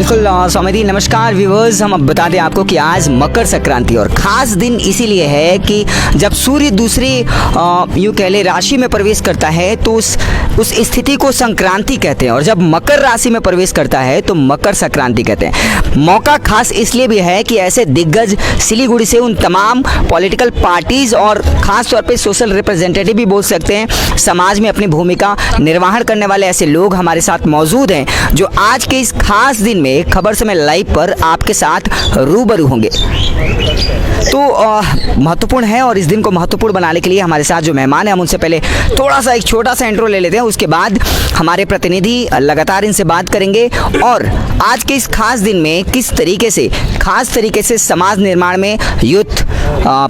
बिल्कुल सौम्यदी, नमस्कार व्यूअर्स। हम अब बता दें आपको कि आज मकर संक्रांति और ख़ास दिन इसीलिए है कि जब सूर्य दूसरी यूँ कह ले राशि में प्रवेश करता है तो उस स्थिति को संक्रांति कहते हैं, और जब मकर राशि में प्रवेश करता है तो मकर संक्रांति कहते हैं। मौका खास इसलिए भी है कि ऐसे दिग्गज सिलीगुड़ी से उन तमाम पॉलिटिकल पार्टीज़ और ख़ास तौर पे सोशल रिप्रेजेंटेटिव भी बोल सकते हैं, समाज में अपनी भूमिका निर्वहन करने वाले ऐसे लोग हमारे साथ मौजूद हैं जो आज के इस खास दिन में खबर समय लाइव पर आपके साथ रूबरू होंगे। तो महत्वपूर्ण है, और इस दिन को महत्वपूर्ण बनाने के लिए हमारे साथ जो मेहमान हैं हम उनसे पहले थोड़ा सा एक छोटा सा इंट्रो ले लेते हैं। उसके बाद हमारे प्रतिनिधि लगातार इनसे बात करेंगे और आज के इस खास दिन में किस तरीके से खास तरीके से समाज निर्माण में यूथ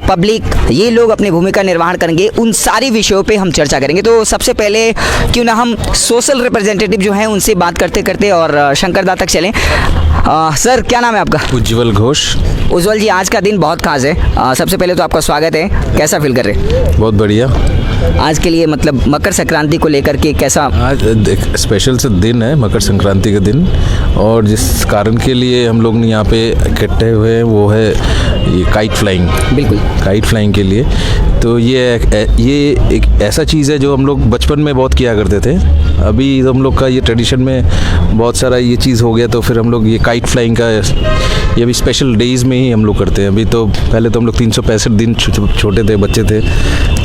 पब्लिक ये लोग अपनी भूमिका निर्वहन करेंगे, उन सारी विषयों पे हम चर्चा करेंगे। तो सबसे पहले क्यों ना हम सोशल रिप्रेजेंटेटिव जो हैं उनसे बात करते करते और शंकर दा तक चलें। सर, क्या नाम है आपका? उज्जवल घोष। उज्जवल जी, आज का दिन बहुत खास है। सबसे पहले तो आपका स्वागत है। कैसा फील कर रहे हैं? बहुत बढ़िया। आज के लिए मतलब मकर संक्रांति को लेकर के कैसा? आज स्पेशल से दिन है, मकर संक्रांति का दिन, और जिस कारण के लिए हम लोग यहाँ पे इकट्ठे हुए हैं वो है ये काइट फ्लाइंग। बिल्कुल, काइट फ्लाइंग के लिए। तो ये एक ऐसा चीज़ है जो हम लोग बचपन में बहुत किया करते थे। अभी हम लोग का ये ट्रेडिशन में बहुत सारा ये चीज़ हो गया, तो फिर हम लोग ये काइट फ्लाइंग का ये भी स्पेशल डेज़ में ही हम लोग करते हैं। अभी तो पहले तो हम लोग 365 दिन छोटे थे, बच्चे थे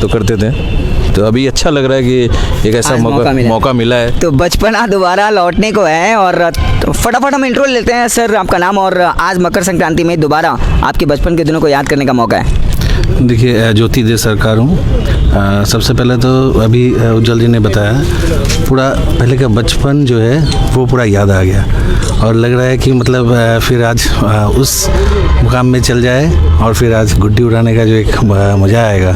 तो करते थे। तो अभी अच्छा लग रहा है कि एक ऐसा मौका मिला है। तो बचपना दोबारा लौटने को है। और फटाफट हम इंट्रो लेते हैं। सर, आपका नाम और आज मकर संक्रांति में दोबारा आपके बचपन के दिनों को याद करने का मौका है। देखिए, ज्योति दे सरकार हूँ। सबसे पहले तो अभी उज्जवल जी ने बताया पूरा पहले का बचपन जो है वो पूरा याद आ गया, और लग रहा है कि मतलब फिर आज उस मुकाम में चल जाए और फिर आज गुड्डी उड़ाने का जो एक मज़ा आएगा।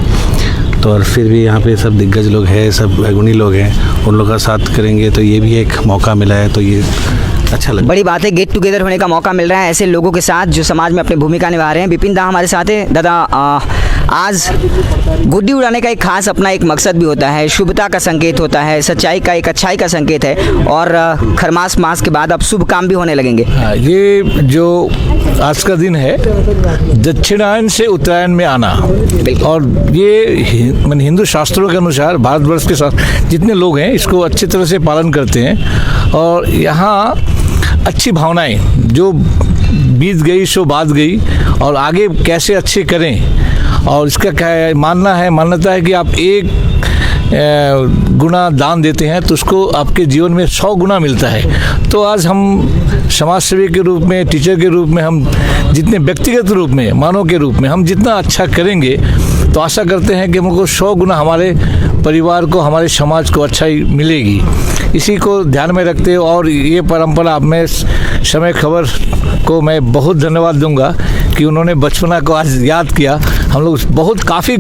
तो और फिर भी यहाँ पे सब दिग्गज लोग हैं, सब गुणी लोग हैं, उन लोगों का साथ करेंगे तो ये भी एक मौका मिला है, तो ये अच्छा लगा। बड़ी बात है, गेट टुगेदर होने का मौका मिल रहा है ऐसे लोगों के साथ जो समाज में अपनी भूमिका निभा रहे हैं। विपिन दा हमारे साथ है। दादा, आज गुड्डी उड़ाने का एक खास अपना एक मकसद भी होता है, शुभता का संकेत होता है, सच्चाई का एक अच्छाई का संकेत है, और खरमास मास के बाद अब शुभ काम भी होने लगेंगे। ये जो आज का दिन है दक्षिणायन से उत्तरायण में आना, और ये हिंदू शास्त्रों के अनुसार भारतवर्ष के साथ जितने लोग हैं इसको अच्छी तरह से पालन करते हैं। और यहाँ अच्छी भावनाएं जो बीत गई सो बात गई, और आगे कैसे अच्छे करें, और इसका क्या है मान्यता है कि आप एक गुना दान देते हैं तो उसको आपके जीवन में 100 गुना मिलता है। तो आज हम समाज सेवी के रूप में, टीचर के रूप में, हम जितने व्यक्तिगत रूप में, मानव के रूप में हम जितना अच्छा करेंगे तो आशा करते हैं कि हमको 100 गुना हमारे परिवार को, हमारे समाज को अच्छाई मिलेगी। इसी को ध्यान में रखते हो, और ये परंपरा में समय खबर को मैं बहुत धन्यवाद दूंगा कि उन्होंने बचपना को आज याद किया। हम लोग बहुत काफ़ी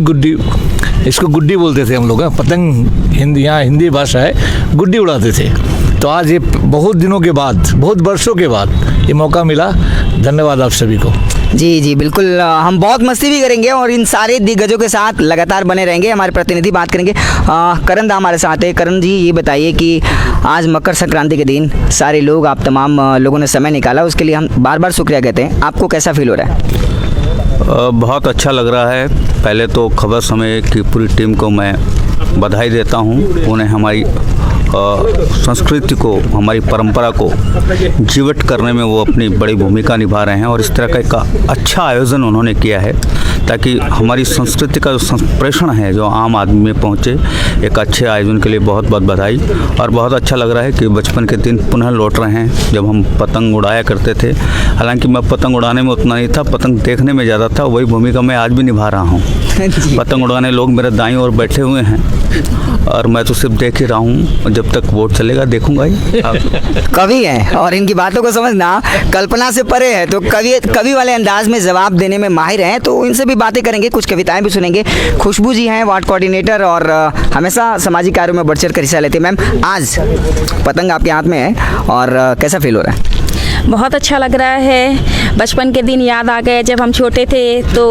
इसको गुड्डी बोलते थे हम लोग, पतंग हिंदी, यहाँ हिंदी भाषा है, गुड्डी उड़ाते थे। तो आज ये बहुत दिनों के बाद, बहुत वर्षों के बाद ये मौका मिला। धन्यवाद आप सभी को। जी बिल्कुल, हम बहुत मस्ती भी करेंगे और इन सारे दिग्गजों के साथ लगातार बने रहेंगे। हमारे प्रतिनिधि बात करेंगे। करण दा हमारे साथ है। करण जी, ये बताइए कि आज मकर संक्रांति के दिन सारे लोग, आप तमाम लोगों ने समय निकाला, उसके लिए हम बार बार शुक्रिया कहते हैं। आपको कैसा फील हो रहा है? बहुत अच्छा लग रहा है। पहले तो खबर समय की पूरी टीम को मैं बधाई देता हूँ। उन्हें हमारी संस्कृति को, हमारी परंपरा को जीवित करने में वो अपनी बड़ी भूमिका निभा रहे हैं, और इस तरह का एक अच्छा आयोजन उन्होंने किया है ताकि हमारी संस्कृति का जो संप्रेषण है जो आम आदमी में पहुँचे। एक अच्छे आयोजन के लिए बहुत बहुत बधाई। और बहुत अच्छा लग रहा है कि बचपन के दिन पुनः लौट रहे हैं जब हम पतंग उड़ाया करते थे। हालांकि मैं पतंग उड़ाने में उतना नहीं था, पतंग देखने में ज़्यादा था। वही भूमिका मैं आज भी निभा रहा हूँ। पतंग उड़ाने लोग मेरे दाईं ओर बैठे हुए हैं और मैं तो सिर्फ देख ही रहा हूँ। जब तक वोट चलेगा देखूंगा ही। कवि हैं और इनकी बातों को समझना कल्पना से परे है, तो कवि वाले अंदाज में जवाब देने में माहिर हैं। तो इनसे भी बातें करेंगे, कुछ कविताएं भी सुनेंगे। खुशबू जी हैं वार्ड कोऑर्डिनेटर और हमेशा सामाजिक कार्यों में बढ़ चढ़ कर हिस्सा लेते हैं। मैम, आज पतंग आपके हाथ में है और कैसा फील हो रहा है? बहुत अच्छा लग रहा है। बचपन के दिन याद आ गए, जब हम छोटे थे तो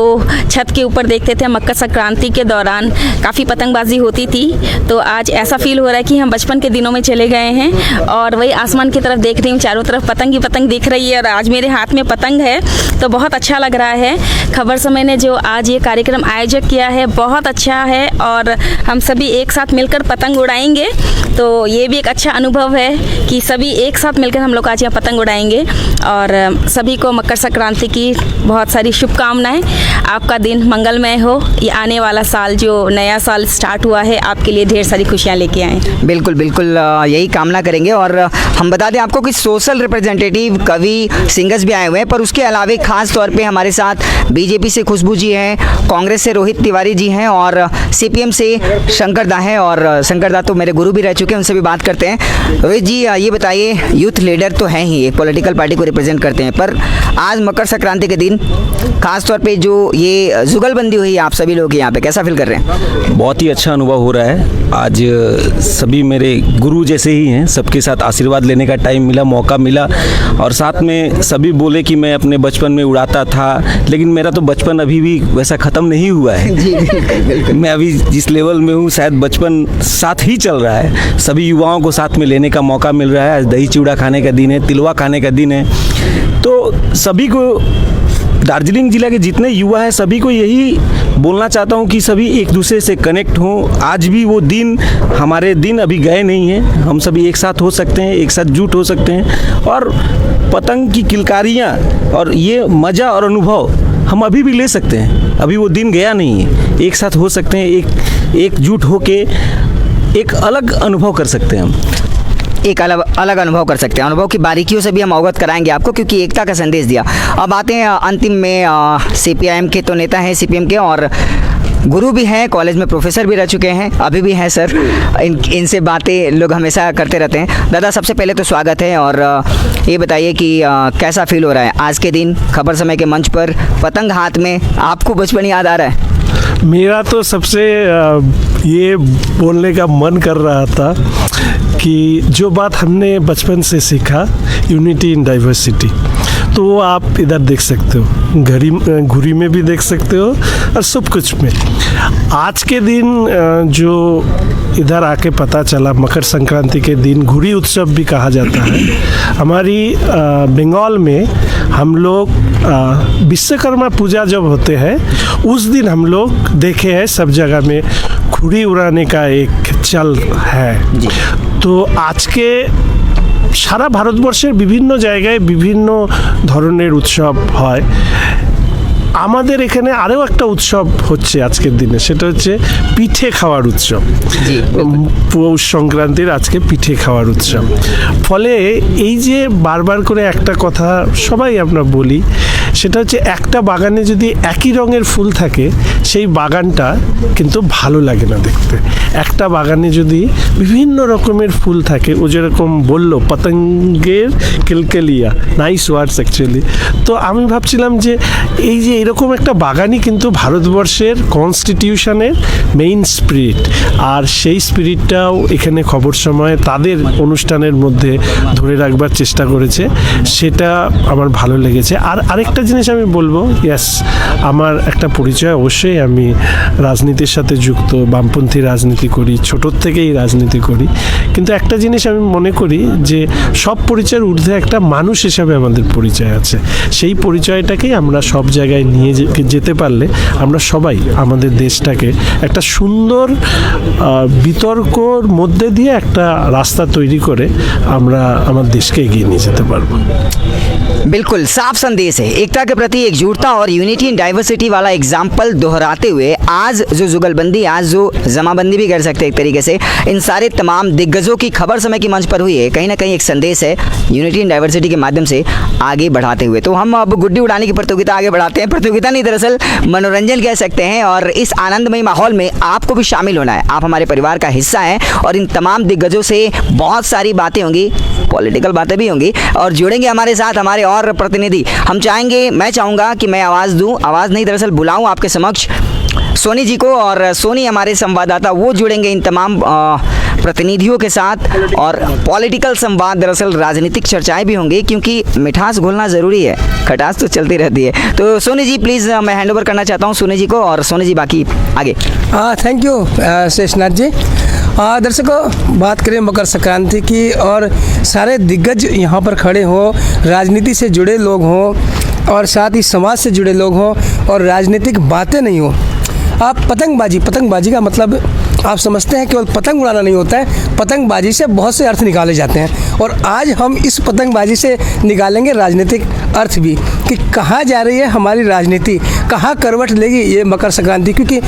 छत के ऊपर देखते थे मकर संक्रांति के दौरान काफ़ी पतंगबाजी होती थी। तो आज ऐसा फील हो रहा है कि हम बचपन के दिनों में चले गए हैं और वही आसमान की तरफ देख रही हूँ, चारों तरफ पतंग ही पतंग दिख रही है और आज मेरे हाथ में पतंग है, तो बहुत अच्छा लग रहा है। खबर समय ने जो आज ये कार्यक्रम आयोजित किया है बहुत अच्छा है और हम सभी एक साथ मिलकर पतंग उड़ाएंगे, तो ये भी एक अच्छा अनुभव है कि सभी एक साथ मिलकर हम लोग आज यहाँ पतंग उड़ाएंगे। और सभी को मकर संक्रांति की बहुत सारी शुभकामनाएं। आपका दिन मंगलमय हो, ये आने वाला साल जो नया साल स्टार्ट हुआ है आपके लिए ढेर सारी खुशियाँ लेके आएँ। बिल्कुल बिल्कुल यही कामना करेंगे। और हम बता दें आपको कि सोशल रिप्रेजेंटेटिव, कवि, सिंगर्स भी आए हुए हैं, पर उसके अलावा खास तौर पे हमारे साथ बीजेपी से खुशबू जी हैं, कांग्रेस से रोहित तिवारी जी हैं और सीपीएम से शंकर दा हैं। और शंकर दा तो मेरे गुरु भी रह चुके हैं, उनसे भी बात करते हैं। रोहित जी ये बताइए, यूथ लीडर तो हैं ही, एक पॉलिटिकल पार्टी को रिप्रेजेंट करते हैं, पर आज मकर संक्रांति के दिन खास तौर पे जो ये जुगलबंदी हुई आप सभी लोग यहाँ पे कैसा फील कर रहे हैं? बहुत ही अच्छा अनुभव हो रहा है। आज सभी मेरे गुरु जैसे ही हैं, सबके साथ आशीर्वाद लेने का टाइम मिला, मौका मिला और साथ में सभी बोले कि मैं अपने बचपन में उड़ाता था, लेकिन मेरा तो बचपन अभी भी वैसा ख़त्म नहीं हुआ है। मैं अभी जिस लेवल में हूँ शायद बचपन साथ ही चल रहा है। सभी युवाओं को साथ में लेने का मौका मिल रहा है। आज दही चूड़ा खाने का दिन है, तिलवा खाने का दिन है, तो सभी को, दार्जिलिंग जिला के जितने युवा हैं सभी को यही बोलना चाहता हूँ कि सभी एक दूसरे से कनेक्ट हों। आज भी वो दिन, हमारे दिन अभी गए नहीं हैं, हम सभी एक साथ हो सकते हैं, एक साथ जुट हो सकते हैं और पतंग की किलकारियाँ और ये मज़ा और अनुभव हम अभी भी ले सकते हैं। अभी वो दिन गया नहीं है, एक साथ हो सकते हैं, एकजुट होके एक अलग अनुभव कर सकते हैं हम, एक अलग अनुभव कर सकते हैं। अनुभव की बारीकियों से भी हम अवगत कराएंगे आपको, क्योंकि एकता का संदेश दिया। अब आते हैं अंतिम में, सीपीआईएम के तो नेता हैं, सीपीएम के और गुरु भी हैं, कॉलेज में प्रोफेसर भी रह चुके हैं, अभी भी हैं सर। इनसे बातें लोग हमेशा करते रहते हैं। दादा सबसे पहले तो स्वागत है और ये बताइए कि कैसा फील हो रहा है आज के दिन खबर समय के मंच पर पतंग हाथ में, आपको बचपन याद आ रहा है? मेरा तो सबसे ये बोलने का मन कर रहा था कि जो बात हमने बचपन से सीखा, यूनिटी इन डाइवर्सिटी, तो वो आप इधर देख सकते हो, घुरी में भी देख सकते हो और सब कुछ में। आज के दिन जो इधर आके पता चला, मकर संक्रांति के दिन घुरी उत्सव भी कहा जाता है। हमारी बंगाल में हम लोग विश्वकर्मा पूजा जब होते हैं उस दिन हम लोग देखे हैं सब जगह में घुड़ी उड़ाने का एक चल है। तो आज के সারা ভারতবর্ষের বিভিন্ন জায়গায় বিভিন্ন ধরনের উৎসব হয়। আমাদের এখানে আরও একটা উৎসব হচ্ছে আজকের দিনে, সেটা হচ্ছে পিঠে খাওয়ার উৎসব। পৌষ সংক্রান্তির আজকে পিঠে খাওয়ার উৎসব। ফলে এই যে বারবার করে একটা কথা সবাই আমরা বলি, সেটা হচ্ছে একটা বাগানে যদি একই রঙের ফুল থাকে সেই বাগানটা কিন্তু ভালো লাগে না দেখতে। একটা বাগানে যদি বিভিন্ন রকমের ফুল থাকে, ও যেরকম বললো পতঙ্গের কিলকিলিয়া, নাইস ওয়ার্ডস অ্যাকচুয়ালি। তো আমি ভাবছিলাম যে এই যে এরকম একটা বাগানই কিন্তু ভারতবর্ষের কনস্টিটিউশনের মেইন স্পিরিট, আর সেই স্পিরিটটাও এখানে খবর সময় তাদের অনুষ্ঠানের মধ্যে ধরে রাখবার চেষ্টা করেছে, সেটা আমার ভালো লেগেছে। আর আরেকটা জিনিস আমি বলবো, ইয়েস আমার একটা পরিচয়, অবশ্যই আমি রাজনীতির সাথে যুক্ত, বামপন্থী রাজনীতি করি, ছোটোর থেকেই রাজনীতি করি, কিন্তু একটা জিনিস আমি মনে করি যে সব পরিচয়ের ঊর্ধ্বে একটা মানুষ হিসাবে আমাদের পরিচয় আছে। সেই পরিচয়টাকেই আমরা সব জায়গায় নিয়ে যেতে পারলে আমরা সবাই আমাদের দেশটাকে একটা সুন্দর বিতর্কর মধ্যে দিয়ে একটা রাস্তা তৈরি করে আমরা আমার দেশকে এগিয়ে নিয়ে যেতে পারবো। बिल्कुल साफ संदेश है, एकता के प्रति एकजुटता और यूनिटी इन डाइवर्सिटी वाला एग्जाम्पल दोहराते हुए आज जो जुगलबंदी, आज जो जमाबंदी भी कर सकते हैं एक तरीके से, इन सारे तमाम दिग्गजों की खबर समय की मंच पर हुई है, कहीं ना कहीं एक संदेश है यूनिटी इन डाइवर्सिटी के माध्यम से आगे बढ़ाते हुए। तो हम अब गुड्डी उड़ाने की प्रतियोगिता आगे बढ़ाते हैं। प्रतियोगिता नहीं, दरअसल मनोरंजन कह सकते हैं, और इस आनंदमयी माहौल में आपको भी शामिल होना है। आप हमारे परिवार का हिस्सा हैं और इन तमाम दिग्गजों से बहुत सारी बातें होंगी, पॉलिटिकल बातें भी होंगी, और जुड़ेंगे हमारे साथ हमारे और प्रतिनिधि। हम चाहेंगे, मैं चाहूँगा कि मैं आवाज़ दूँ, आवाज़ नहीं दरअसल बुलाऊँ आपके समक्ष सोनी जी को, और सोनी हमारे संवाददाता वो जुड़ेंगे इन तमाम प्रतिनिधियों के साथ और पॉलिटिकल संवाद, दरअसल राजनीतिक चर्चाएं भी होंगी, क्योंकि मिठास घोलना ज़रूरी है, खटास तो चलती रहती है। तो सोनी जी प्लीज़, मैं हैंड ओवर करना चाहता हूँ सोनी जी को, और सोनी जी बाकी आगे। थैंक यू शेषनाथ जी। दर्शकों, बात करें मकर संक्रांति की और सारे दिग्गज यहाँ पर खड़े हों, राजनीति से जुड़े लोग हों और साथ ही समाज से जुड़े लोग हों और राजनीतिक बातें नहीं हो। आप पतंगबाजी का मतलब आप समझते हैं केवल पतंग उड़ाना नहीं होता है, पतंगबाजी से बहुत से अर्थ निकाले जाते हैं और आज हम इस पतंगबाजी से निकालेंगे राजनीतिक अर्थ भी कि कहाँ जा रही है हमारी राजनीति, कहाँ करवट लेगी ये मकर संक्रांति। क्योंकि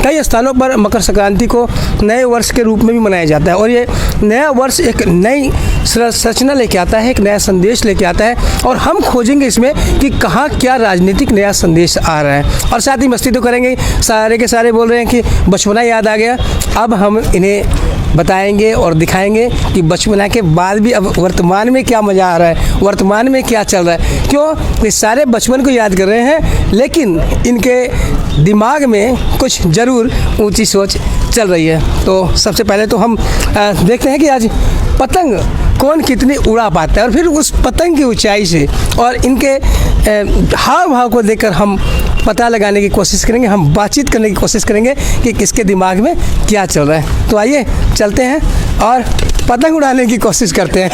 कई स्थानों पर मकर संक्रांति को नए वर्ष के रूप में भी मनाया जाता है और ये नया वर्ष एक नई संरचना लेके आता है, एक नया संदेश लेके आता है और हम खोजेंगे इसमें कि कहाँ क्या राजनीतिक नया संदेश आ रहा है। और साथ ही मस्ती तो करेंगे, सारे के सारे बोल रहे हैं कि बचपना याद आ गया। अब हम इन्हें बताएंगे और दिखाएंगे कि बचपना के बाद भी अब वर्तमान में क्या मज़ा आ रहा है, वर्तमान में क्या चल रहा है। क्यों ये सारे बचपन को याद कर रहे हैं, लेकिन इनके दिमाग में कुछ ज़रूर ऊंची सोच चल रही है। तो सबसे पहले तो हम देखते हैं कि आज पतंग कौन कितनी उड़ा पाता है और फिर उस पतंग की ऊंचाई से और इनके हाव भाव को देखकर हम पता लगाने की कोशिश करेंगे, हम बातचीत करने की कोशिश करेंगे कि किसके दिमाग में क्या चल रहा है। तो आइए चलते हैं और पतंग उड़ाने की कोशिश करते हैं।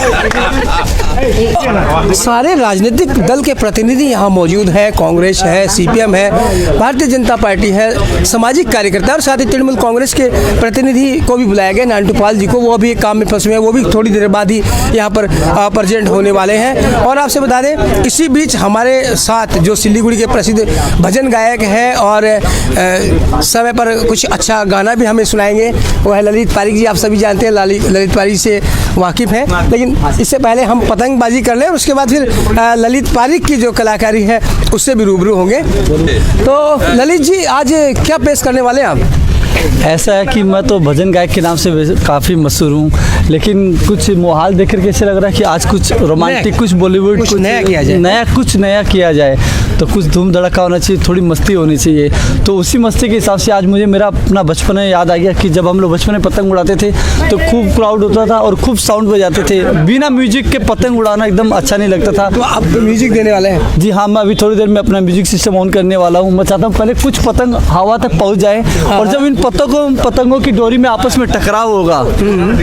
सारे राजनीतिक दल के प्रतिनिधि यहाँ मौजूद हैं, कांग्रेस है, सीपीएम है, भारतीय जनता पार्टी है, सामाजिक कार्यकर्ता और साथ ही तृणमूल कांग्रेस के प्रतिनिधि को भी बुलाया गया, नानटूपाल जी को। वो भी काम में फंसे हुए हैं, वो भी थोड़ी देर बाद ही यहाँ पर प्रेजेंट होने वाले हैं। और आपसे बता दें, इसी बीच हमारे साथ जो सिलीगुड़ी के प्रसिद्ध भजन गायक हैं और समय पर कुछ अच्छा गाना भी हमें सुनाएंगे, वो है ललित पारिक जी। आप सभी जानते हैं ललित पारिक से वाकिफ़ हैं, लेकिन इससे पहले हम पतंगबाजी कर लें और उसके बाद फिर ललित पारिक की जो कलाकारी है उससे भी रूबरू होंगे। तो ललित जी, आज क्या पेश करने वाले हैं आप? ऐसा है कि मैं तो भजन गायक के नाम से काफ़ी मशहूर हूँ, लेकिन कुछ माहौल देख कर कैसे लग रहा है कि आज कुछ रोमांटिक, कुछ बॉलीवुड, कुछ नया किया जाए, कुछ नया किया जाए। तो कुछ धूम धड़का होना चाहिए, थोड़ी मस्ती होनी चाहिए। तो उसी मस्ती के हिसाब से आज मुझे मेरा अपना बचपन याद आ गया कि जब हम लोग बचपन में पतंग उड़ाते थे तो खूब क्राउड होता था और खूब साउंड बजाते थे। बिना म्यूजिक के पतंग उड़ाना एकदम अच्छा नहीं लगता था। तो आप म्यूजिक देने वाले हैं? जी हाँ, मैं अभी थोड़ी देर में अपना म्यूजिक सिस्टम ऑन करने वाला हूँ। मैं चाहता हूँ पहले कुछ पतंग हवा तक पहुँच जाए और जब इन पतंगों की डोरी में आपस में टकराव होगा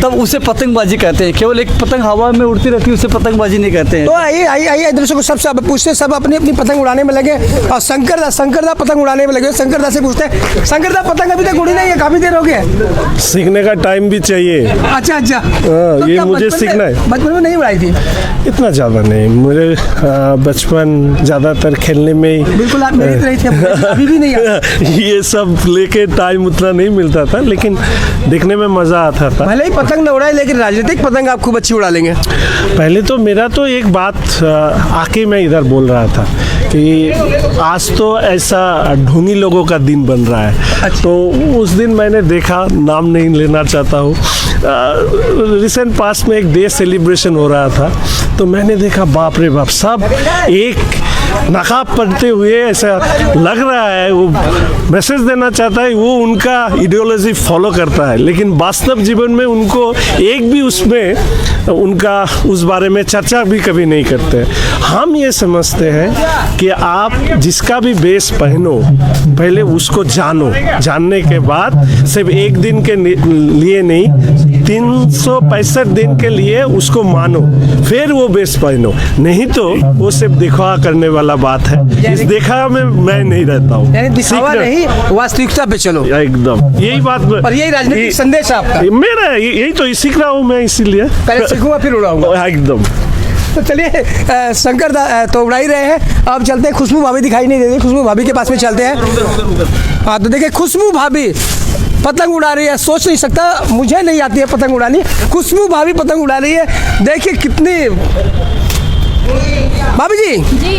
तब उसे पतंगबाजी कहते हैं। केवल एक पतंग हवा में उड़ती रहती है उसे पतंगबाजी नहीं कहते हैं। तो आइए दर्शकों, सब पूछते, सब अपनी अपनी पतंग उड़ाने में लगे और शंकरदा पतंग उड़ाने में लगे। शंकरदा से पूछते हैं, शंकरदा पतंग अभी तक उड़ी नहीं है, काफी देर हो गया। सीखने का टाइम भी चाहिए। अच्छा तो ये मुझे सीखना है। बचपन में नहीं उड़ाई थी? इतना ज़्यादा नहीं, मुझे बचपन ज़्यादातर खेलने में। बिल्कुल आप मेरी तरह थे, अभी भी नहीं ये सब लेके टाइम उतना नहीं मिलता था, लेकिन देखने में मज़ा आता था। भले ही पतंग न उड़ाए, लेकिन राजनीतिक पतंग आप खूब अच्छी उड़ा लेंगे। पहले तो मेरा तो एक बात आके मैं इधर बोल रहा था कि आज तो ऐसा ढोंगी लोगों का दिन बन रहा है। तो उस दिन मैंने देखा, नाम नहीं लेना चाहता हूँ, रिसेंट पास में एक डे सेलिब्रेशन हो रहा था, तो मैंने देखा बाप रे बाप, सब एक नकाब पहनते हुए ऐसा लग रहा है वो मैसेज देना चाहता है, वो उनका आइडियोलॉजी फॉलो करता है, लेकिन वास्तव जीवन में उनको एक भी उसमें उनका उस बारे में चर्चा भी कभी नहीं करते। हम ये समझते हैं कि आप जिसका भी वेश पहनो, पहले उसको जानो, जानने के बाद सिर्फ एक दिन के लिए नहीं, 365 दिन के लिए उसको मानो, फिर वो वेश पहनो। नहीं तो वो सिर्फ दिखावा करने वाला बात है। इस दिखावा में मैं नहीं रहता हूँ। दिखावा नहीं, वास्तविकता पे चलो। एकदम यही बात। और यही राजनीतिक संदेश आपका? मेरा यही तो सीख रहा हूँ मैं, इसीलिए पहले सीखूंगा फिर उड़ाऊंगा। एकदम। तो चलिए, शंकर तो उड़ा ही रहे हैं, अब चलते हैं। खुशबू भाभी दिखाई नहीं देती, खुशबू भाभी के पास में चलते हैं। हाँ, तो देखिए खुशबू भाभी पतंग उड़ा रही है। सोच नहीं सकता, मुझे नहीं आती है पतंग उड़ानी, खुशबू भाभी पतंग उड़ा रही है। देखिए कितनी। भाभी जी,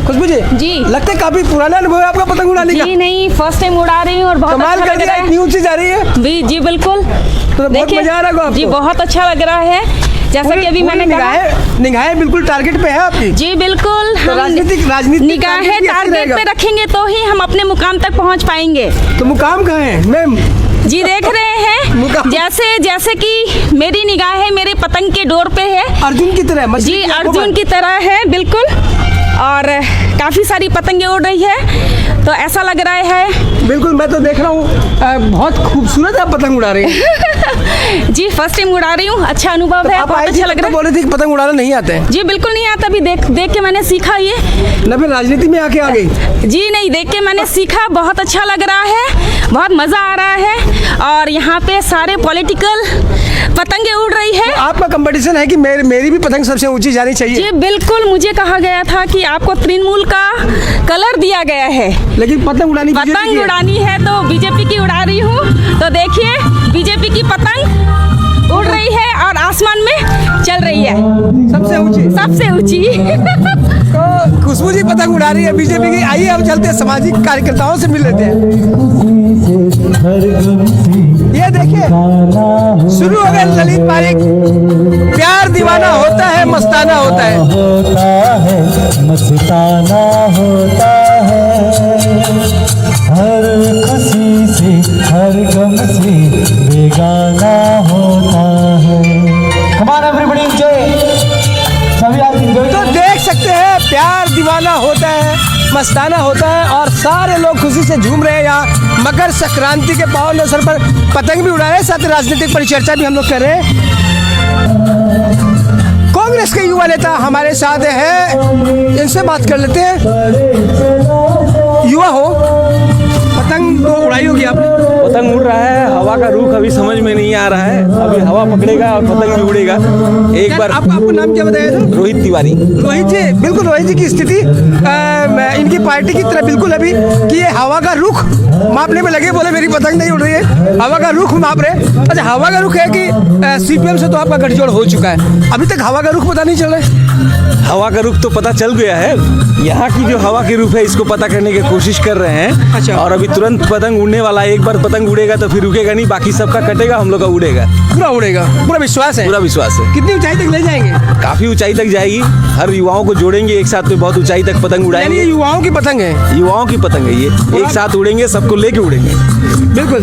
खुशबू जी, लगता है काफी पुराना अनुभव है आपका पतंग उड़ाने का। जी नहीं, फर्स्ट टाइम उड़ा रही हूँ और बहुत कमाल अच्छा कर लग दिया, रहा है। इतनी ऊंची जा रही है। जी बिल्कुल, तो बहुत मजा आ रहा है आपको? जी बहुत अच्छा लग रहा है। जैसा कि अभी मैंने कहा, निगाहें बिल्कुल टारगेट पे है आपकी। जी बिल्कुल, तो राजनीतिक निगाहें टारगेट पे रखेंगे तो ही हम अपने मुकाम तक पहुंच पाएंगे। तो मुकाम कहाँ है मैम? जी देख रहे हैं जैसे कि मेरी निगाह है मेरे पतंग के डोर पे है, अर्जुन की तरह जी अर्जुन की तरह है बिल्कुल, और काफ़ी सारी पतंगें उड़ रही है, तो ऐसा लग रहा है बिल्कुल। मैं तो देख रहा हूँ बहुत खूबसूरत आप पतंग उड़ा रहे हैं। जी फर्स्ट टाइम उड़ा रही हूँ, अच्छा अनुभव है, बहुत अच्छा लग रहा है। बोल रही थी पतंग उड़ाना नहीं आता है? जी बिल्कुल नहीं आता, अभी देख के मैंने सीखा ये। ना फिर राजनीति में आके आ गई? जी नहीं, देख के मैंने सीखा, बहुत अच्छा लग रहा है, बहुत मज़ा आ रहा है, और यहाँ पे सारे पॉलिटिकल पतंगे उड़ रही है। तो आपका कंपटीशन है कि मेरी भी पतंग सबसे ऊंची जानी चाहिए? जी बिल्कुल, मुझे कहा गया था कि आपको तृणमूल का कलर दिया गया है, लेकिन पतंग उड़ानी है तो बीजेपी की उड़ा रही हूँ। तो देखिए बीजेपी की पतंग उड़ रही है और आसमान में चल रही है, सबसे ऊंची। तो खुशबू जी पतंग उड़ा रही है बीजेपी की। आइए हम चलते हैं, सामाजिक कार्यकर्ताओं से मिल लेते हैं। ये देखिए शुरू हो गए ललित पारिक। प्यार दीवाना होता है, मस्ताना होता है, मस्ताना होता है, हर खुशी से हर गम से बेगाना होता है। हमारा एवरीबॉडी एंजॉय, सभी आज एंजॉय। तो देख सकते हैं प्यार दीवाना होता है, मस्ताना होता है, और सारे लोग खुशी से झूम रहे हैं। यहाँ मकर संक्रांति के पावन अवसर पर पतंग भी उड़ा रहे हैं, साथ राजनीतिक परिचर्चा भी हम लोग कर रहे हैं। कांग्रेस के युवा नेता हमारे साथ हैं, इनसे बात कर लेते हैं। युवा हो, पतंग तो उड़ाई होगी आपने? पतंग उड़ रहा है, हवा का रुख अभी समझ में नहीं आ रहा है, अभी हवा पकड़ेगा और पतंग भी उड़ेगा। एक बार आपको नाम क्या बताया था? रोहित तिवारी। रोहित जी, बिल्कुल रोहित जी की स्थिति इनकी पार्टी की तरह बिल्कुल अभी कि ये हवा का रुख मापने में लगे, बोले मेरी पतंग नहीं उड़ रही है, हवा का रुख माप रहे। अच्छा, हवा का रुख है कि सीपीएम से तो आपका गठजोड़ हो चुका है, अभी तक हवा का रुख पता नहीं चल रहा है? हवा का रुख तो पता चल गया है, यहाँ की जो हवा के रुख है इसको पता करने की कोशिश कर रहे हैं। अच्छा। और अभी तुरंत पतंग उड़ने वाला है, एक बार पतंग उड़ेगा तो फिर रुकेगा नहीं, बाकी सबका कटेगा, हम लोग का उड़ेगा, पूरा उड़ेगा, पूरा विश्वास है? पूरा विश्वास है। कितनी ऊंचाई तक ले जाएंगे? काफी ऊंचाई तक जाएगी, हर युवाओं को जोड़ेंगे एक साथ में, बहुत ऊंचाई तक पतंग उड़ाएंगे। ये युवाओं की पतंग है? युवाओं की पतंग है ये, एक साथ उड़ेंगे, सबको लेके उड़ेंगे। बिल्कुल,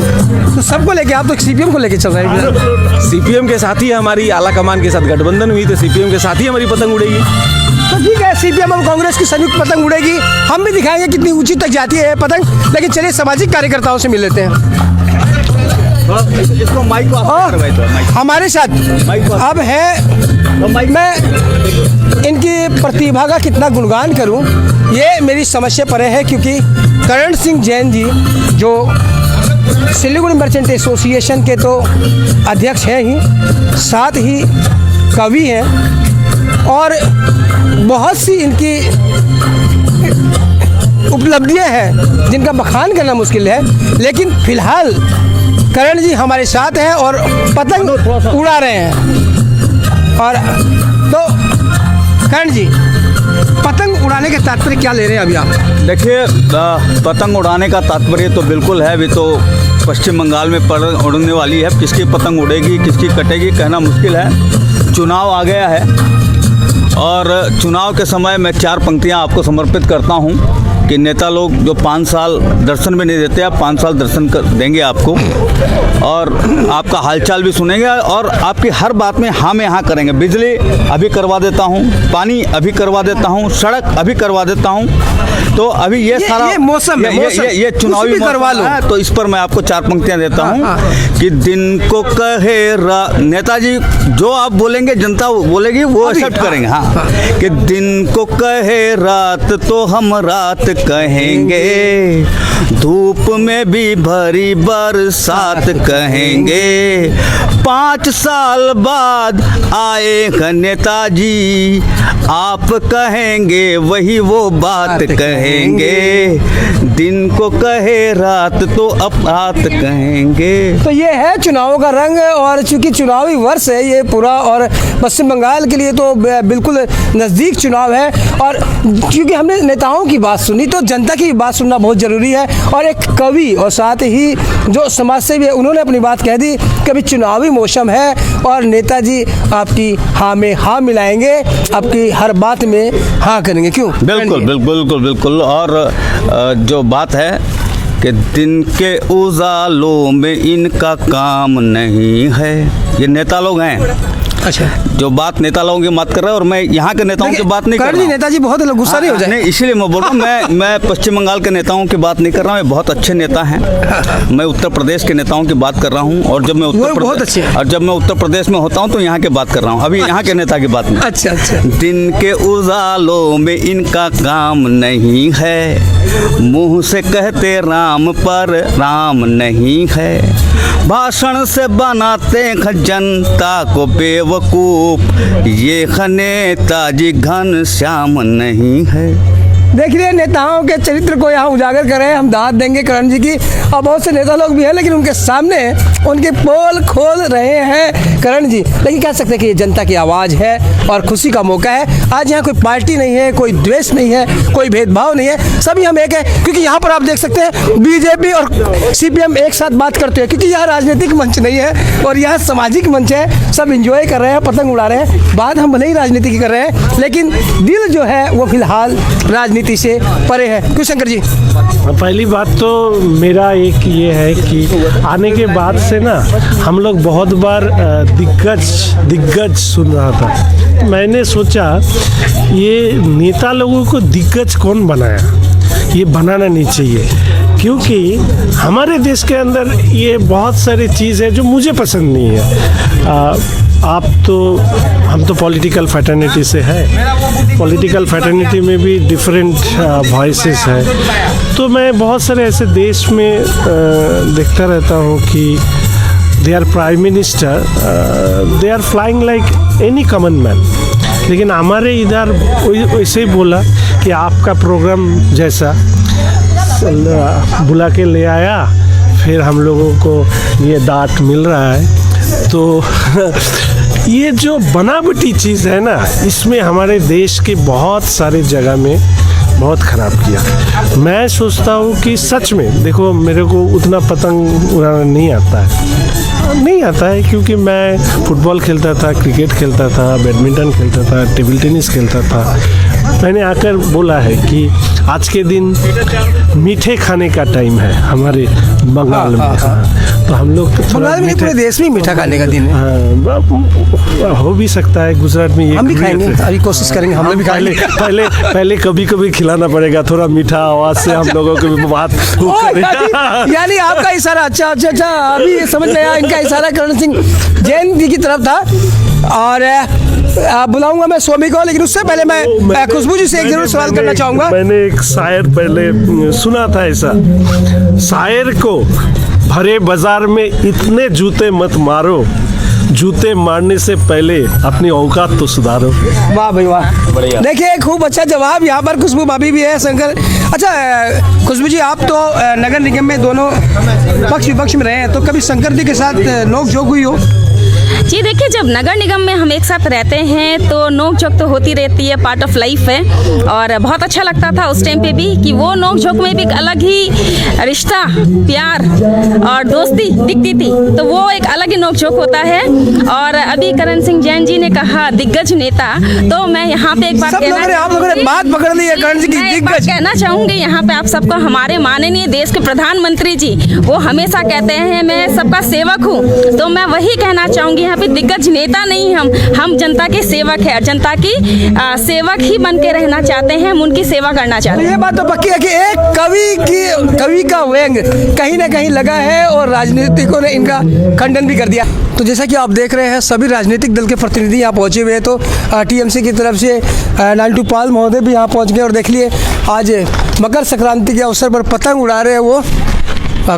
तो सबको लेके, आप तो सीपीएम को लेके चल रहे हैं? सीपीएम के साथ ही हमारी आला कमान के साथ गठबंधन हुई, तो सीपीएम के साथ ही हमारी पतंग उड़ेगी। तो ठीक है, सीपीएम और कांग्रेस की संयुक्त पतंग उड़ेगी, हम भी दिखाएंगे कितनी ऊंची तक जाती है पतंग। लेकिन चलिए सामाजिक कार्यकर्ताओं से मिल लेते हैं। इसको माइक हमारे साथ अब है, मैं इनकी प्रतिभा का कितना गुणगान करूं, ये मेरी समझ से परे है, क्योंकि करण सिंह जैन जी जो सिलीगुड़ी मर्चेंट एसोसिएशन के तो अध्यक्ष हैं ही, साथ ही कवि हैं, और बहुत सी इनकी उपलब्धियां हैं जिनका बखान करना मुश्किल है। लेकिन फिलहाल करण जी हमारे साथ हैं और पतंग उड़ा रहे हैं। और तो करण जी, पतंग उड़ाने के तात्पर्य क्या ले रहे हैं अभी आप? देखिए, पतंग उड़ाने का तात्पर्य तो बिल्कुल है, अभी तो पश्चिम बंगाल में पतंग उड़ने वाली है, किसकी पतंग उड़ेगी किसकी कटेगी कहना मुश्किल है। चुनाव आ गया है और चुनाव के समय मैं 4 पंक्तियां आपको समर्पित करता हूं कि नेता लोग जो 5 साल दर्शन भी नहीं देते, आप 5 साल दर्शन देंगे आपको, और आपका हालचाल भी सुनेंगे और आपकी हर बात में हाँ में हाँ करेंगे। बिजली अभी करवा देता हूँ, पानी अभी करवा देता हूँ, सड़क अभी करवा देता हूँ। तो अभी ये सारा मौसम है, ये चुनावी करवा लो। तो इस पर मैं आपको 4 पंक्तियां देता हूँ कि दिन को कहे नेताजी जो आप बोलेंगे जनता बोलेगी, वो एक्सेप्ट करेंगे। हाँ, कि दिन को कहे रात तो हम रात कहेंगे, धूप में भी भरी बरसात कहेंगे, 5 साल बाद आए नेताजी, आप कहेंगे वही वो बात कहेंगे, दिन को कहे रात तो अब रात कहेंगे। तो ये है चुनावों का रंग, और चूंकि चुनावी वर्ष है ये पूरा, और पश्चिम बंगाल के लिए तो बिल्कुल नज़दीक चुनाव है, और क्योंकि हमने नेताओं की बात सुनी तो जनता की बात सुनना बहुत ज़रूरी है। और एक कवि और साथ ही जो समाज सेवी है, उन्होंने अपनी बात कह दी कि अभी चुनावी मौसम है और नेताजी आपकी हाँ में हाँ मिलाएंगे, आपकी हर बात में हाँ करेंगे। क्यों? बिल्कुल बिल्कुल बिल्कुल बिल्कुल। और जो बात है कि दिन के उजालों में इनका काम नहीं है। ये नेता लोग हैं। अच्छा, जो बात नेता लोगों की बात कर रहा है और मैं यहाँ के नेताओं की बात नहीं कर रहा हूँ। नेताजी बहुत गुस्सा नहीं हो जाए। नहीं, इसीलिए मैं बोल रहा हूँ, मैं पश्चिम बंगाल के नेताओं की बात नहीं कर रहा हूँ। ये बहुत अच्छे नेता हैं। मैं उत्तर प्रदेश के नेताओं की बात कर रहा हूँ, और जब मैं उत्तर प्रदेश में होता हूँ तो यहाँ की बात कर रहा हूँ। अभी यहाँ के नेता की बात नहीं। अच्छा अच्छा। दिन के उजालों में इनका काम नहीं है, मुँह से कहते राम पर राम नहीं है, भाषण से बनाते हैं जनता को बेवकूफ, ये नेताजी घनश्याम नहीं है। देख रहे नेताओं के चरित्र को यहाँ उजागर करें, हम दाद देंगे करण जी की। और बहुत से नेता लोग भी हैं, लेकिन उनके सामने उनके पोल खोल रहे हैं करण जी। लेकिन कह सकते हैं कि ये जनता की आवाज़ है और खुशी का मौका है। आज यहाँ कोई पार्टी नहीं है, कोई द्वेष नहीं है, कोई भेदभाव नहीं है, सभी हम एक है। क्योंकि यहाँ पर आप देख सकते हैं बीजेपी और CPM एक साथ बात करते हैं, क्योंकि यहाँ राजनीतिक मंच नहीं है और यहाँ सामाजिक मंच है। सब इंजॉय कर रहे हैं, पतंग उड़ा रहे हैं। बात हम भले ही राजनीति की कर रहे हैं, लेकिन दिल जो है वो फिलहाल राजनीति से परे है। क्यों शंकर जी? पहली बात तो मेरा एक ये है कि आने के बाद से ना हम लोग बहुत बार दिग्गज सुन रहा था। मैंने सोचा ये नेता लोगों को दिग्गज कौन बनाया, ये बनाना नहीं चाहिए, क्योंकि हमारे देश के अंदर ये बहुत सारी चीज़ है जो मुझे पसंद नहीं है। हम तो पॉलिटिकल फैटर्निटी से है। पॉलिटिकल फैटर्निटी में भी डिफरेंट वॉइसेस है। तो मैं बहुत सारे ऐसे देश में देखता रहता हूँ कि they are prime minister, they are flying like any common man. लेकिन हमारे इधर वैसे ही बोला कि आपका प्रोग्राम जैसा बुला के ले आया, फिर हम लोगों को ये डांट मिल रहा है। तो ये जो बनावटी चीज़ है ना, इसमें हमारे देश के बहुत सारे जगह में बहुत ख़राब किया। मैं सोचता हूँ कि सच में देखो, मेरे को उतना पतंग उड़ाना नहीं आता है क्योंकि मैं फुटबॉल खेलता था, क्रिकेट खेलता था, बैडमिंटन खेलता था, टेबल टेनिस खेलता था। मैंने आकर बोला है कि आज के दिन मीठे खाने का टाइम है हमारे बंगाल में। तो हम लोग बंगाल में पूरे देश में मीठा खाने का दिन है। हो भी सकता है गुजरात में ये हम भी खाएंगे, अभी कोशिश करेंगे हम भी खाएंगे। पहले कभी खिलाना पड़ेगा, थोड़ा मीठा आवाज से हम लोगों को भी बात। यानी आपका इशारा अच्छा अभी समझ में आया। इनका इशारा करण सिंह जैन जी की तरफ था। और बुलाऊंगा मैं स्वामी को, लेकिन उससे पहले मैं खुशबू जी से एक जरूर सवाल करना चाहूंगा। मैंने एक शायर पहले सुना था ऐसा, शायर को भरे बाजार में इतने जूते मत मारो, जूते मारने से पहले अपनी औकात तो सुधारो। वाह भाई वाह, देखिए खूब अच्छा जवाब। यहाँ पर खुशबू भाभी भी है, शंकर। अच्छा खुशबू जी, आप तो नगर निगम में दोनों पक्ष विपक्ष में रहे हैं, तो कभी शंकर जी के साथ नोक झोंक हुई हो? जी देखिए, जब नगर निगम में हम एक साथ रहते हैं तो नोक झोंक तो होती रहती है, पार्ट ऑफ लाइफ है। और बहुत अच्छा लगता था उस टाइम पे भी कि वो नोक झोंक में भी एक अलग ही रिश्ता, प्यार और दोस्ती दिखती थी। तो वो एक अलग ही नोक झोंक होता है। और अभी करण सिंह जैन जी ने कहा दिग्गज नेता, तो मैं यहाँ पे एक बात कहना चाहूँगी यहाँ पे आप सबको। हमारे माननीय देश के प्रधानमंत्री जी वो हमेशा कहते हैं मैं सबका सेवक हूँ, तो मैं वही कहना चाहूँगी यहाँ पे दिग्गज नेता नहीं, हम जनता के सेवक है, जनता की सेवक ही बन के रहना चाहते हैं, हम उनकी सेवा करना चाहते हैं। ये बात तो पक्की है कि एक कवि का व्यंग कहीं ना कहीं लगा है और राजनीतिकों ने इनका खंडन भी कर दिया। तो जैसा कि आप देख रहे हैं सभी राजनीतिक दल के प्रतिनिधि यहाँ पहुँचे हुए हैं। तो TMC की तरफ से नाल्टू पाल महोदय भी यहाँ पहुँच गए। और देख लिए आज मकर संक्रांति के अवसर पर पतंग उड़ा रहे हैं, वो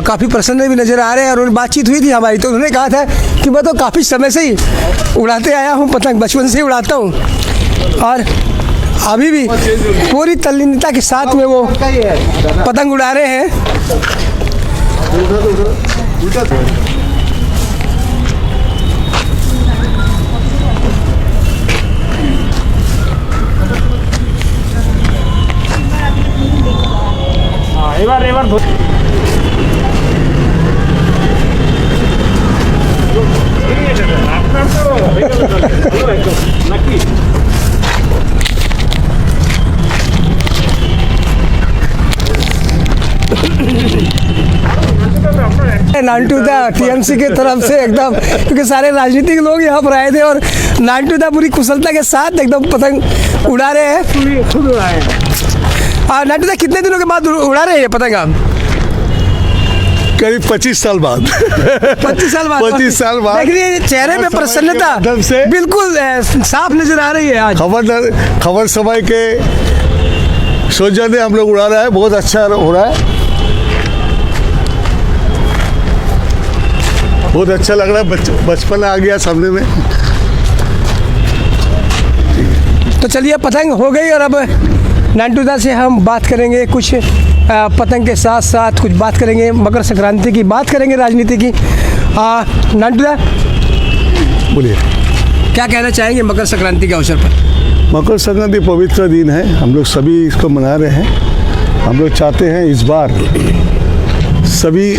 काफ़ी प्रसन्न भी नज़र आ रहे हैं। और उन्होंने बातचीत हुई थी हमारी, तो उन्होंने कहा था कि मैं तो काफ़ी समय से ही उड़ाते आया हूँ पतंग, बचपन से ही उड़ाता हूँ और अभी भी पूरी तल्लीनता के साथ में वो पतंग उड़ा रहे हैं। नानटू दा टीएमसी की तरफ से एकदम, क्योंकि सारे राजनीतिक लोग यहाँ पर आए थे और नानटू दा पूरी कुशलता के साथ एकदम पतंग उड़ा रहे हैं। खुद उड़ाए नानटू दा कितने दिनों के बाद उड़ा रहे हैं पतंग आप? करीब 25 साल बाद 25 साल बाद 25 साल बाद देख रही चेहरे पे प्रसन्नता बिल्कुल साफ नजर आ रही है आज। खबर समय के सौजन्य हम लोग उड़ा रहा है, बहुत अच्छा हो रहा है, बहुत अच्छा लग रहा है, बचपन आ गया सामने में। तो चलिए पतंग हो गई और अब नानटू दा से हम बात करेंगे, कुछ पतंग के साथ साथ कुछ बात करेंगे मकर संक्रांति की, बात करेंगे राजनीति की। नानटू दा बोलिए, क्या कहना चाहेंगे मकर संक्रांति के अवसर पर? मकर संक्रांति पवित्र दिन है, हम लोग सभी इसको मना रहे हैं। हम लोग चाहते हैं इस बार सभी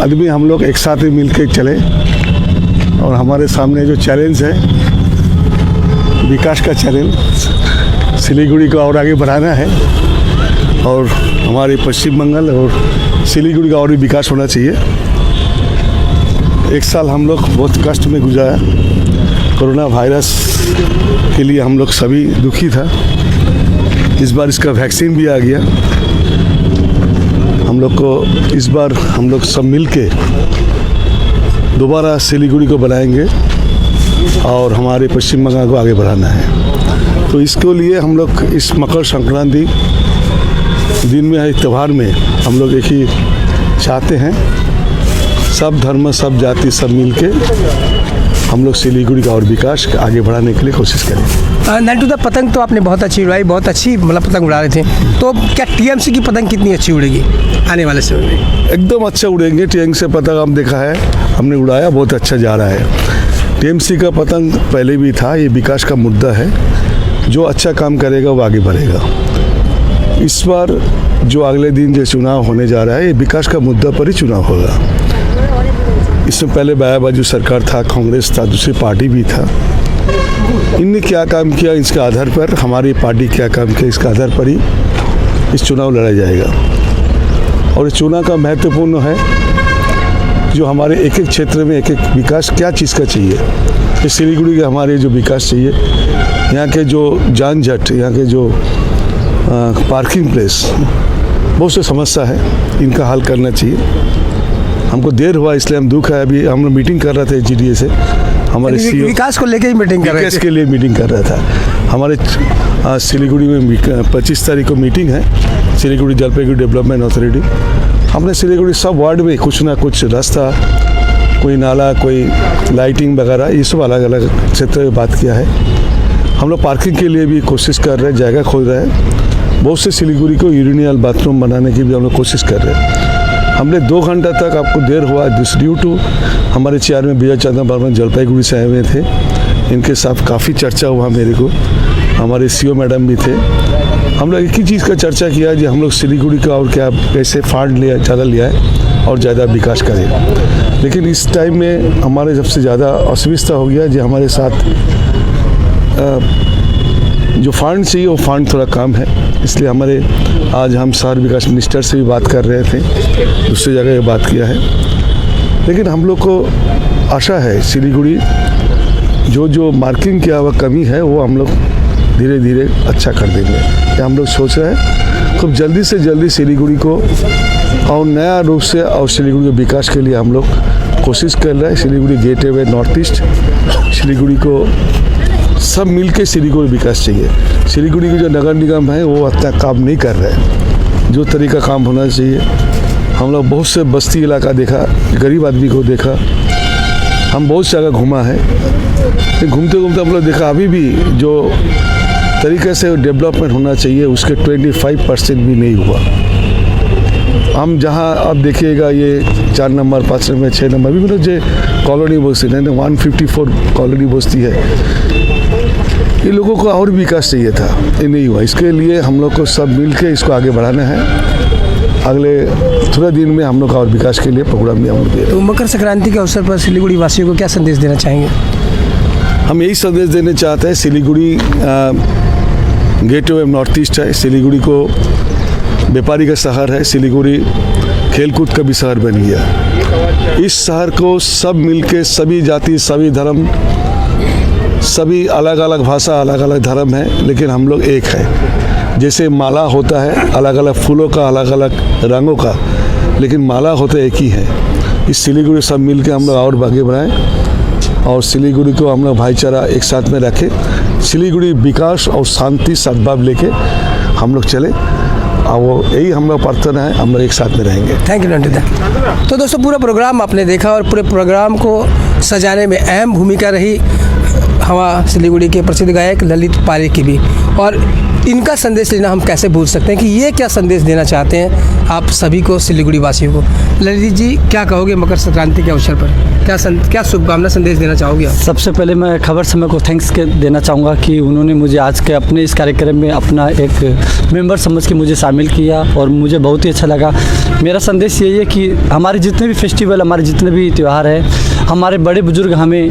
आदमी हम लोग एक साथ ही मिल के चले और हमारे सामने जो चैलेंज है, विकास का चैलेंज, सिलीगुड़ी को और आगे बढ़ाना है और हमारे पश्चिम बंगाल और सिलीगुड़ी का और भी विकास होना चाहिए। एक साल हम लोग बहुत कष्ट में गुजारा, कोरोना वायरस के लिए हम लोग सभी दुखी था। इस बार इसका वैक्सीन भी आ गया। हम लोग को इस बार हम लोग सब मिल के दोबारा सिलीगुड़ी को बनाएंगे और हमारे पश्चिम बंगाल को आगे बढ़ाना है। तो इसके लिए हम लोग इस मकर संक्रांति दिन में है, त्यौहार में हम लोग एक ही चाहते हैं, सब धर्म सब जाति सब मिल के हम लोग सिलीगुड़ी का और विकास आगे बढ़ाने के लिए कोशिश करें। नानटू दा पतंग तो आपने बहुत अच्छी उड़ाई, बहुत अच्छी मतलब पतंग उड़ा रहे थे, तो क्या टीएमसी की पतंग कितनी अच्छी उड़ेगी आने वाले समय में? एकदम अच्छा उड़ेंगे। टीएमसी पतंग हम देखा है, हमने उड़ाया, बहुत अच्छा जा रहा है। टीएमसी का पतंग पहले भी था, ये विकास का मुद्दा है, जो अच्छा काम करेगा वो आगे बढ़ेगा। इस बार जो अगले दिन जो चुनाव होने जा रहा है, ये विकास का मुद्दा पर ही चुनाव होगा। इसमें पहले बाया बाजू सरकार था, कांग्रेस था, दूसरी पार्टी भी था। इनने क्या काम किया, इसके आधार पर हमारी पार्टी क्या काम किया, इसके आधार पर ही इस चुनाव लड़ा जाएगा। और इस चुनाव का महत्वपूर्ण है जो हमारे एक एक क्षेत्र में एक एक विकास क्या चीज़ का चाहिए। इस सिलीगुड़ी के हमारे जो विकास चाहिए, यहाँ के जो जानजट, यहाँ के जो पार्किंग प्लेस, बहुत से समस्या है, इनका हल करना चाहिए। हमको देर हुआ इसलिए हम दुख है। अभी हम मीटिंग कर रहे थे जीडीए से, हमारे सीओ विकास को लेकर ही मीटिंग कर रहे थे, विकास के लिए मीटिंग कर रहा था। हमारे सिलीगुड़ी में 25 तारीख को मीटिंग है, सिलीगुड़ी जलपाईगुड़ी डेवलपमेंट अथॉरिटी। हमने सिलीगुड़ी सब वार्ड में कुछ ना कुछ रास्ता, कोई नाला, कोई लाइटिंग वगैरह, ये सब अलग अलग क्षेत्र में बात किया है। हम लोग पार्किंग के लिए भी कोशिश कर रहे हैं, जगह खोज रहे हैं। बहुत से सिलीगुड़ी को यूरिनियल बाथरूम बनाने की भी हम लोग कोशिश कर रहे हैं। हमने 2 घंटा तक, आपको देर हुआ ड्यू टू हमारे चेयरमैन विजय चंद्र बर्मन जलपाईगुड़ी से आए हुए थे, इनके साथ काफ़ी चर्चा हुआ मेरे को। हमारे सीओ मैडम भी थे। हम लोग एक ही चीज़ का चर्चा किया कि हम लोग सिलीगुड़ी का और क्या कैसे फंड लिया, ज़्यादा लिया है और ज़्यादा विकास करें। लेकिन इस टाइम में हमारे सबसे ज़्यादा असुविधा हो गया जो हमारे साथ जो फंड चाहिए वो फंड थोड़ा कम है। इसलिए हमारे आज हम शहर विकास मिनिस्टर से भी बात कर रहे थे, दूसरी जगह बात किया है। लेकिन हम लोग को आशा है सिलीगुड़ी जो मार्किंग किया हुआ कमी है वो हम लोग धीरे धीरे अच्छा कर देंगे। ये हम लोग सोच रहे हैं खूब जल्दी से जल्दी सिलीगुड़ी को और नया रूप से और सिलीगुड़ी के विकास के लिए हम लोग कोशिश कर रहे हैं। Siliguri gateway north east, Siliguri को सब मिलके सिलीगुड़ी विकास चाहिए। सिलीगुड़ी के जो नगर निगम है वो इतना काम नहीं कर रहे हैं जो तरीका काम होना चाहिए। हम लोग बहुत से बस्ती इलाका देखा, गरीब आदमी को देखा, हम बहुत जगह घूमा है। घूमते घूमते हम लोग देखा अभी भी जो तरीके से डेवलपमेंट होना चाहिए उसके 25% भी नहीं हुआ। हम जहाँ अब देखिएगा ये 4 नंबर 5 नंबर 6 नंबर भी मतलब जो कॉलोनी बस्ती नहीं 154 कॉलोनी बस्ती है, ये लोगों को और विकास चाहिए था, ये नहीं हुआ। इसके लिए हम लोग को सब मिल के इसको आगे बढ़ाना है। अगले थोड़े दिन में हम लोग का और विकास के लिए प्रोग्राम भी हम लोग दे रहे हैं। तो मकर संक्रांति के अवसर पर सिलीगुड़ी वासियों को क्या संदेश देना चाहेंगे? हम यही संदेश देना चाहते हैं, सिलीगुड़ी गेटवे नॉर्थ ईस्ट है, सिलीगुड़ी को व्यापारी का शहर है, सिलीगुड़ी खेलकूद का भी शहर बन गया। इस शहर को सब मिलके, सभी जाति, सभी धर्म, सभी अलग अलग भाषा, अलग अलग धर्म है, लेकिन हम लोग एक है। जैसे माला होता है अलग अलग फूलों का, अलग अलग रंगों का, लेकिन माला होता एक ही है। इस सिलीगुड़ी सब मिलके हम लोग और आगे बढ़ाएं और सिलीगुड़ी को हम लोग भाईचारा एक साथ में रखें। सिलीगुड़ी विकास और शांति सद्भाव लेके हम लोग चले, और वो यही हम लोग प्रार्थना है, हम लोग एक साथ में रहेंगे। Thank you Nandita. तो दोस्तों, पूरा प्रोग्राम आपने देखा और पूरे प्रोग्राम को सजाने में अहम भूमिका रही हमारे सिलीगुड़ी के प्रसिद्ध गायक ललित पारेख की भी। और इनका संदेश लेना हम कैसे भूल सकते हैं कि ये क्या संदेश देना चाहते हैं आप सभी को, सिलीगुड़ी वासियों को। ललित जी, क्या कहोगे मकर संक्रांति के अवसर पर? क्या शुभकामना संदेश देना चाहोगे आप? सबसे पहले मैं खबर समय को थैंक्स देना चाहूँगा कि उन्होंने मुझे आज के अपने इस कार्यक्रम में अपना एक मेंबर समझ के मुझे शामिल किया और मुझे बहुत ही अच्छा लगा। मेरा संदेश यही है कि हमारे जितने भी फेस्टिवल, हमारे जितने भी त्यौहार हैं, हमारे बड़े बुजुर्ग हमें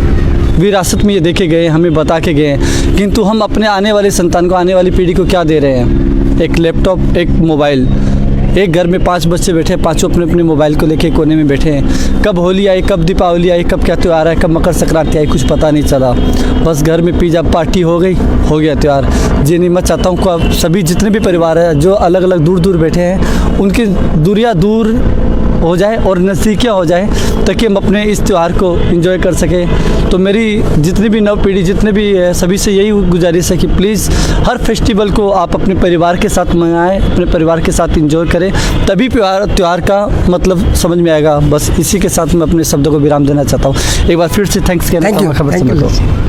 विरासत में ये देके गए, हमें बता के गए, किंतु हम अपने आने वाले संतान को, आने वाली पीढ़ी को क्या दे रहे हैं? एक लैपटॉप, एक मोबाइल। एक घर में 5 बच्चे बैठे, पांचों अपने अपने मोबाइल को लेके कोने में बैठे हैं। कब होली आई, कब दीपावली आई, कब क्या त्यौहार है, कब मकर संक्रांति आई, कुछ पता नहीं चला। बस घर में पिज़्ज़ा पार्टी हो गई, हो गया त्यौहार। जी नहीं, मैं चाहता हूँ कि सभी जितने भी परिवार हैं जो अलग अलग दूर दूर बैठे हैं, उनकी दूरियाँ दूर हो जाए और नज़दीकियाँ हो जाए, ताकि हम अपने इस त्यौहार को एंजॉय कर सकें। तो मेरी जितनी भी नव पीढ़ी, जितने भी सभी से यही गुजारिश है कि प्लीज़ हर फेस्टिवल को आप अपने परिवार के साथ मनाएं, अपने परिवार के साथ एंजॉय करें, तभी त्यौहार का मतलब समझ में आएगा। बस इसी के साथ मैं अपने शब्दों को विराम देना चाहता हूँ। एक बार फिर से थैंक्स कहना चाहूँगा खबर समय को।